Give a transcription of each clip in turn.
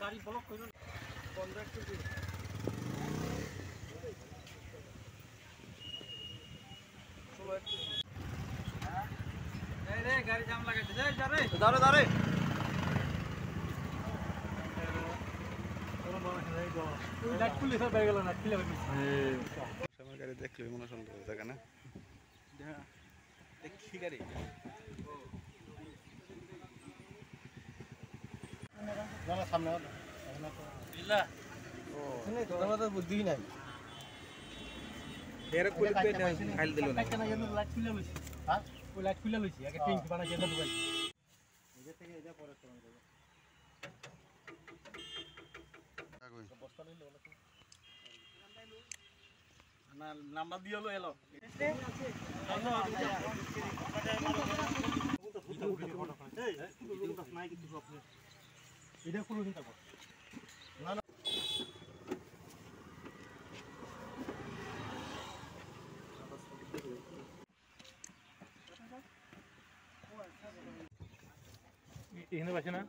গাড়ি ব্লক করুন বন্ধ একটু এই রে গাড়ি জাম লাগাইছে এই যা রে দাঁড়া দাঁড়া লাইট খুলে সব বের গেল না খুলে বের আমার গাড়ি দেখলে মনে সুন্দর জায়গা না দেখি গাড়ি জানা সামনে ইল্লা ও শুনে তো আমরা তো বুদ্ধি নাই এর কোলে ফাইল দিল না কেন যেন লাইট খুলে লইছি হ্যাঁ ওই লাইট খুলে লইছি আগে টিং বানা যেন ঢুকাই নিজে থেকে এটা পরে করুন দেব বস্তা নিলে হলো না নাম্বার দিও লো এলো এটা খুলে চিন্তা কর না না এখানে বসে না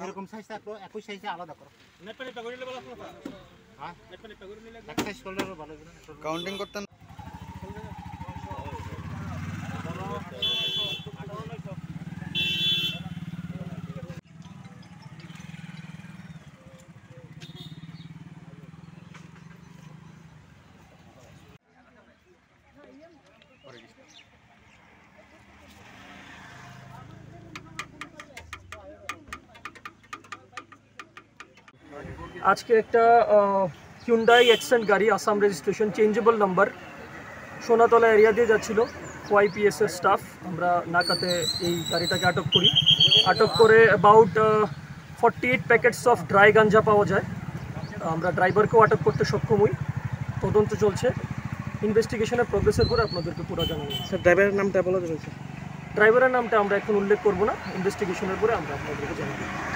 এরকম সাইজ থাকলো একই সাইজে আলাদা করো নেট পানি পেগড়ি নিলে ভালো না হ্যাঁ নেট পানি পেগড়ি নিলে এক সাইজ করলে ভালো হবে না কাউন্টিং করতেন আজকে একটা হিউন্ডাই অ্যাকসেন্ট গাড়ি Assam registration changeable number Sonatala area দিয়ে যাচ্ছিল ওয়াইপিএস এর স্টাফ আমরা নাকাতে এই গাড়িটাকে আটক করি আটক করে অ্যাবাউট 48 প্যাকেটস অফ ড্রাই গাঞ্জা পাওয়া যায় আমরা ড্রাইভারকেও আটক করতে সক্ষম হই তদন্ত চলছে ইনভেস্টিগেশনের প্রোগ্রেসের পরে আপনাদেরকে পুরো জানাবো স্যার ড্রাইভারের নামটা বলে দেবেন ড্রাইভারের নামটা আমরা এখন উল্লেখ করব না ইনভেস্টিগেশনের পরে আমরা আপনাদেরকে জানাবো